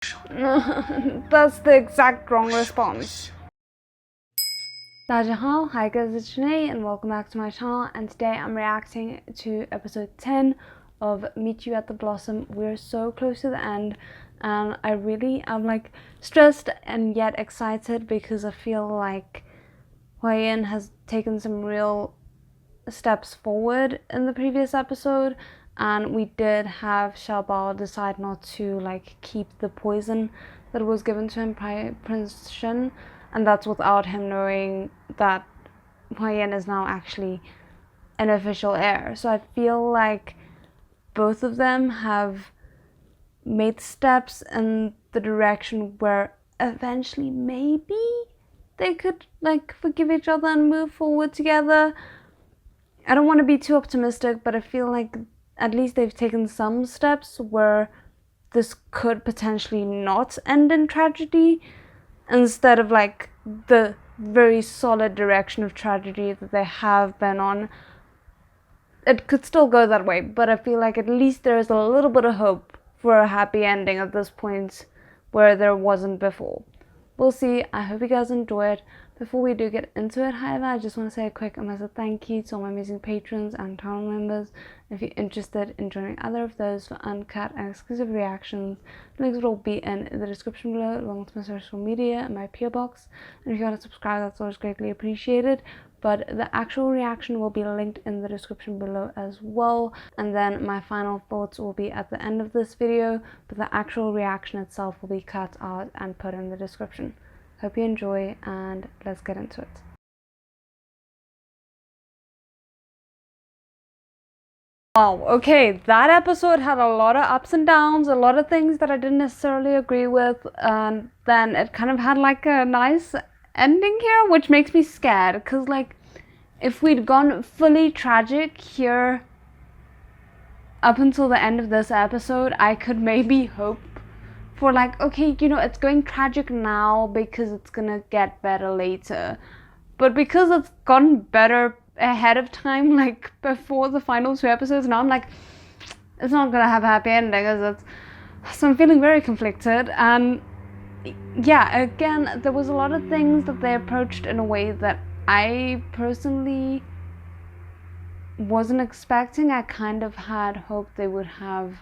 That's the exact wrong response. 大家好, hi guys, it's Janae and welcome back to my channel, and today I'm reacting to episode 10 of Meet You at the Blossom. We're so close to the end and I'm like stressed and yet excited because I feel like Hwaein has taken some real steps forward in the previous episode, and we did have Xiaobao decide not to like keep the poison that was given to him by Prince Shen, and that's without him knowing that Hwaein is now actually an official heir. So I feel like both of them have made steps in the direction where eventually maybe they could like forgive each other and move forward together. I don't want to be too optimistic, but I feel like at least they've taken some steps where this could potentially not end in tragedy, instead of like the very solid direction of tragedy that they have been on. It could still go that way, but I feel like at least there's a little bit of hope for a happy ending at this point where there wasn't before. We'll see. I hope you guys enjoy it. Before we do get into it, however, I just want to say a quick massive thank you to all my amazing patrons and channel members. If you're interested in joining either of those for uncut and exclusive reactions, the links will all be in the description below, along with my social media and my PO box. And if you want to subscribe, that's always greatly appreciated. But the actual reaction will be linked in the description below as well, and then my final thoughts will be at the end of this video, but the actual reaction itself will be cut out and put in the description. Hope you enjoy, and let's get into it. Wow, okay, that episode had a lot of ups and downs, a lot of things that I didn't necessarily agree with, and then it kind of had like a nice ending here, which makes me scared, because like if we'd gone fully tragic here up until the end of this episode, I could maybe hope for like, okay, you know, it's going tragic now because it's gonna get better later, but because it's gotten better ahead of time, like before the final two episodes, now I'm like, it's not gonna have a happy ending, is it? So I'm feeling very conflicted. And yeah, again, there was a lot of things that they approached in a way that I personally wasn't expecting. I kind of had hoped they would have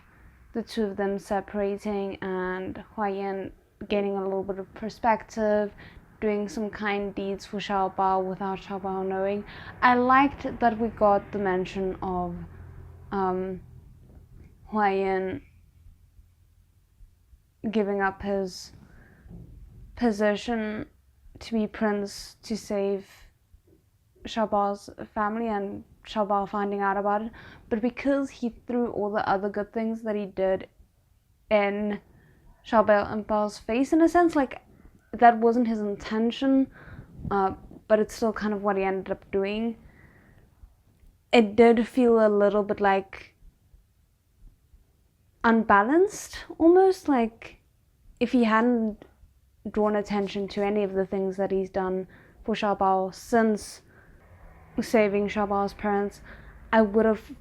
the two of them separating and Hwaein gaining a little bit of perspective, doing some kind deeds for Xiaobao without Xiaobao knowing. I liked that we got the mention of Hwaein giving up his position to be prince to save Xiaobao's family and Xiaobao finding out about it, but because he threw all the other good things that he did in Xiaobao and Bao's face, in a sense, like that wasn't his intention, but it's still kind of what he ended up doing. It did feel a little bit like unbalanced, almost like if he hadn't drawn attention to any of the things that he's done for Xiaobao since saving Xiaobao's parents, I would have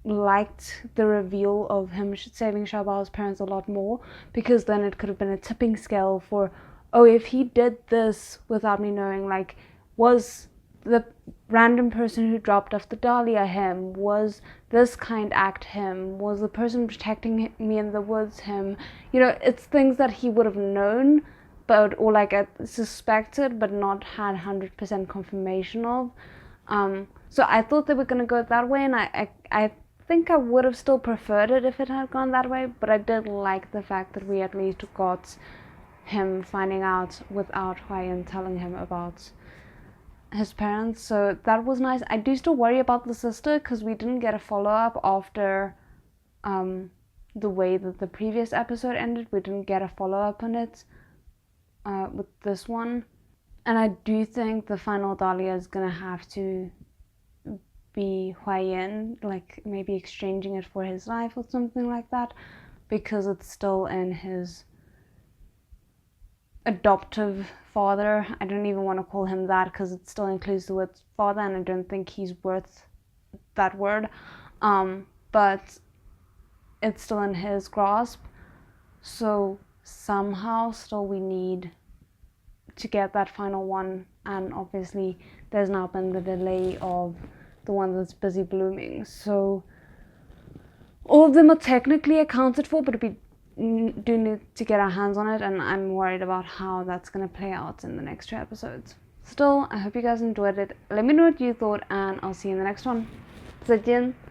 liked the reveal of him saving Xiaobao's parents a lot more, because then it could have been a tipping scale for, oh, if he did this without me knowing, like, was the random person who dropped off the dahlia him? Was this kind act him? Was the person protecting me in the woods him? You know, it's things that he would have known, but, or like suspected, but not had 100% confirmation of. So I thought they were gonna go that way, and I think I would have still preferred it if it had gone that way, but I did like the fact that we at least got him finding out without Hwaein telling him about his parents, so that was nice. I do still worry about the sister, because we didn't get a follow-up after the way that the previous episode ended. We didn't get a follow-up on it with this one, and I do think the final dahlia is gonna have to be Hwaein, like maybe exchanging it for his life or something like that, because it's still in his adoptive father. I don't even want to call him that, because it still includes the word father, and I don't think he's worth that word, but it's still in his grasp. so somehow still we need to get that final one, and obviously there's now been the delay of the one that's busy blooming, so all of them are technically accounted for, but we do need to get our hands on it, and I'm worried about how that's going to play out in the next 2 episodes. Still, I hope you guys enjoyed it. Let me know what you thought, and I'll see you in the next one. 再见。